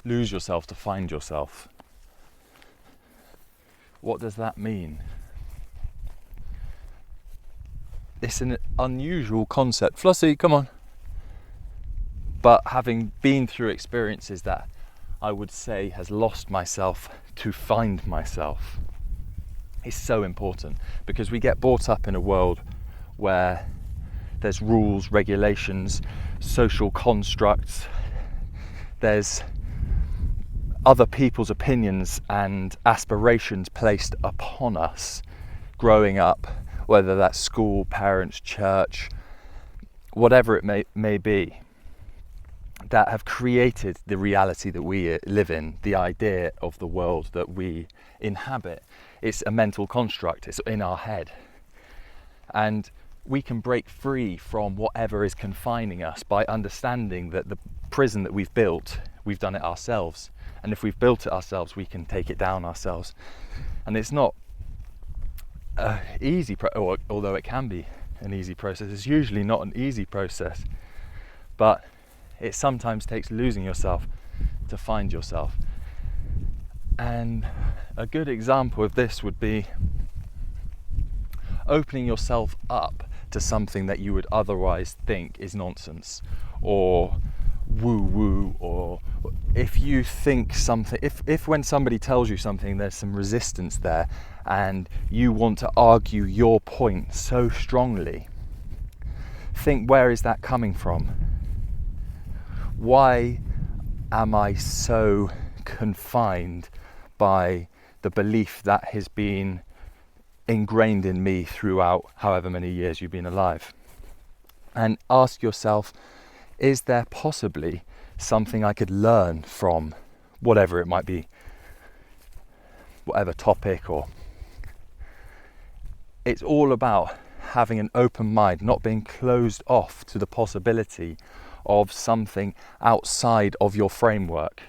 lose yourself to find yourself. What does that mean? It's an unusual concept. Flossie, come on. But having been through experiences that I would say has lost myself to find myself, is so important, because we get brought up in a world where there's rules, regulations, social constructs, there's other people's opinions and aspirations placed upon us growing up, whether that's school, parents, church, whatever it may be, that have created the reality that we live in, the idea of the world that we inhabit. It's a mental construct, it's in our head. And we can break free from whatever is confining us by understanding that the prison that we've built, we've done it ourselves. And if we've built it ourselves, we can take it down ourselves. And it's not easy, although it can be an easy process. It's usually not an easy process, but it sometimes takes losing yourself to find yourself. And a good example of this would be opening yourself up to something that you would otherwise think is nonsense or woo-woo, or if you think something, if when somebody tells you something there's some resistance there and you want to argue your point so strongly, think, where is that coming from? Why am I so confined by the belief that has been ingrained in me throughout however many years you've been alive? And ask yourself, is there possibly something I could learn from whatever it might be, whatever topic? Or it's all about having an open mind, not being closed off to the possibility of something outside of your framework.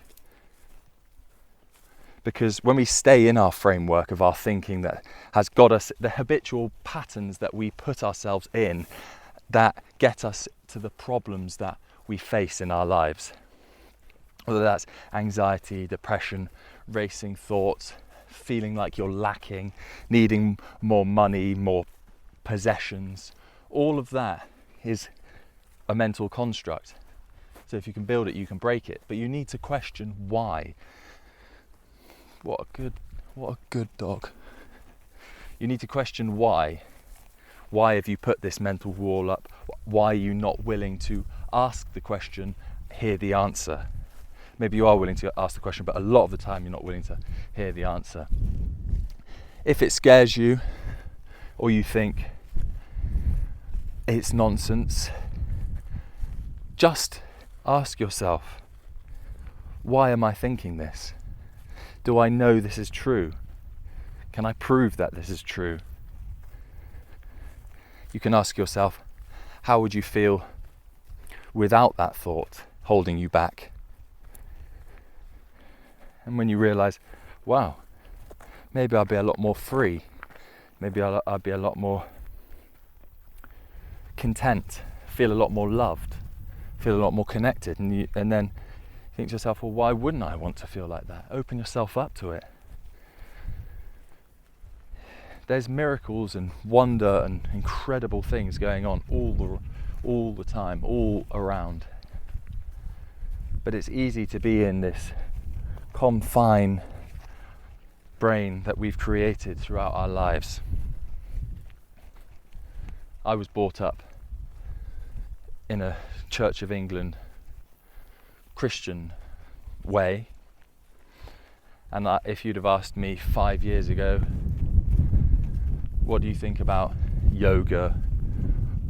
Because when we stay in our framework of our thinking that has got us, the habitual patterns that we put ourselves in that get us to the problems that we face in our lives, whether that's anxiety, depression, racing thoughts, feeling like you're lacking, needing more money, more possessions, all of that is a mental construct. So if you can build it, you can break it, but you need to question why. What a good dog. You need to question why. Why have you put this mental wall up? Why are you not willing to ask the question, hear the answer? Maybe you are willing to ask the question, but a lot of the time you're not willing to hear the answer. If it scares you, or you think it's nonsense, just ask yourself, why am I thinking this? Do I know this is true? Can I prove that this is true? You can ask yourself, how would you feel without that thought holding you back? And when you realise, wow, maybe I'll be a lot more free, maybe I'll be a lot more content, feel a lot more loved, feel a lot more connected, and then think to yourself, well, why wouldn't I want to feel like that? Open yourself up to it. There's miracles and wonder and incredible things going on all the time, all around. But it's easy to be in this confined brain that we've created throughout our lives. I was brought up in a Church of England Christian way, and if you'd have asked me 5 years ago, what do you think about yoga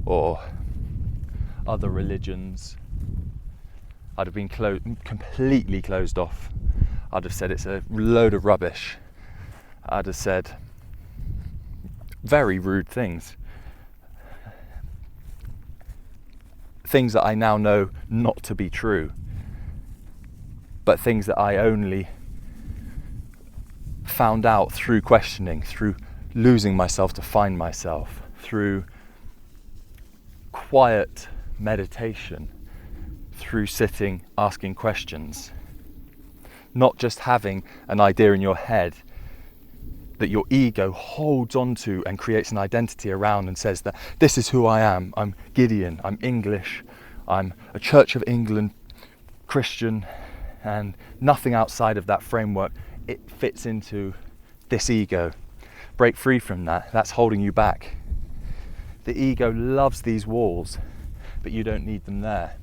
or other religions, I'd have been completely closed off. I'd have said it's a load of rubbish. I'd have said very rude things that I now know not to be true, but things that I only found out through questioning, through losing myself to find myself, through quiet meditation, through sitting, asking questions. Not just having an idea in your head that your ego holds onto and creates an identity around and says that this is who I am. I'm Gideon, I'm English, I'm a Church of England Christian, and nothing outside of that framework, it fits into this ego. Break free from that. That's holding you back. The ego loves these walls, but you don't need them there.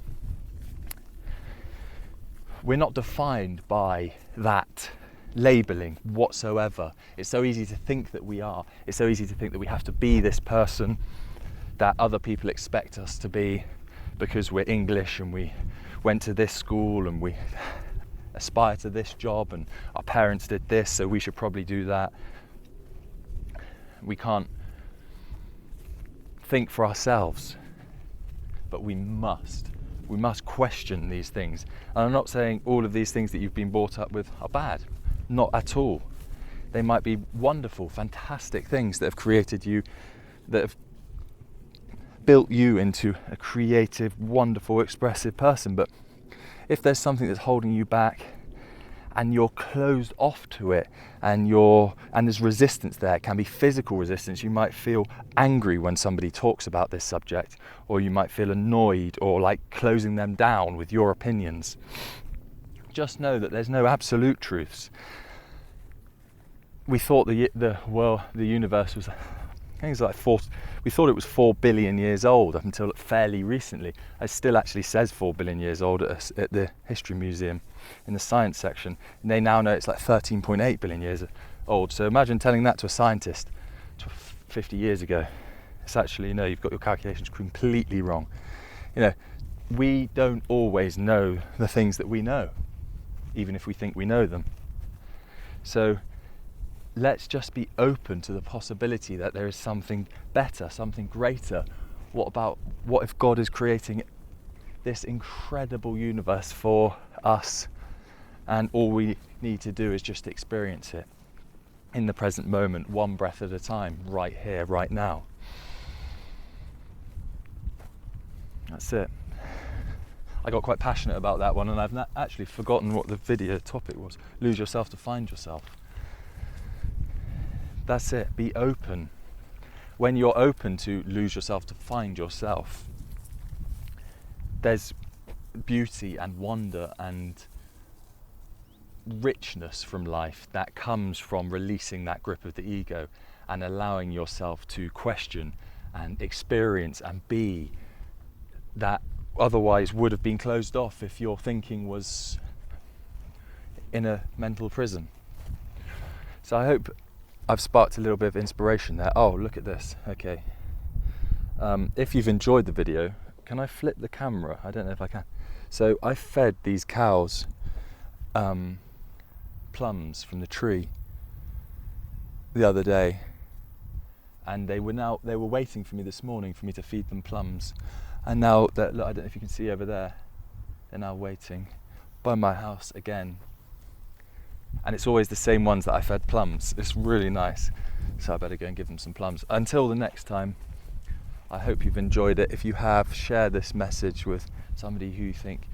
We're not defined by that labeling whatsoever. It's so easy to think that we are. It's so easy to think that we have to be this person that other people expect us to be because we're English and we went to this school and we aspire to this job and our parents did this, so we should probably do that. We can't think for ourselves, but we must question these things. And I'm not saying all of these things that you've been brought up with are bad, not at all. They might be wonderful, fantastic things that have created you, that have built you into a creative, wonderful, expressive person. But if there's something that's holding you back and you're closed off to it, and there's resistance there, it can be physical resistance. You might feel angry when somebody talks about this subject, or you might feel annoyed or like closing them down with your opinions. Just know that there's no absolute truths. We thought the universe was, I think it's like we thought it was 4 billion years old up until fairly recently. It still actually says 4 billion years old at the History Museum in the science section. And they now know it's like 13.8 billion years old. So imagine telling that to a scientist 50 years ago. It's actually, no, you've got your calculations completely wrong. We don't always know the things that we know, even if we think we know them. So let's just be open to the possibility that there is something better, something greater. What if God is creating this incredible universe for us, and all we need to do is just experience it in the present moment, one breath at a time, right here, right now. That's it. I got quite passionate about that one, and I've actually forgotten what the video topic was. Lose yourself to find yourself. That's it. Be open. When you're open to lose yourself to find yourself, there's beauty and wonder and richness from life that comes from releasing that grip of the ego and allowing yourself to question and experience and be that otherwise would have been closed off if your thinking was in a mental prison. So I hope I've sparked a little bit of inspiration there. Oh, look at this. Okay. If you've enjoyed the video, can I flip the camera? I don't know if I can. So I fed these cows plums from the tree the other day, and they were waiting for me this morning for me to feed them plums. And now look, I don't know if you can see over there, they're now waiting by my house again. And it's always the same ones that I fed plums. It's really nice. So I better go and give them some plums. Until the next time, I hope you've enjoyed it. If you have, share this message with somebody who you think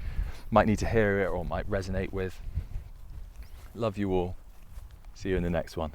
might need to hear it or might resonate with. Love you all. See you in the next one.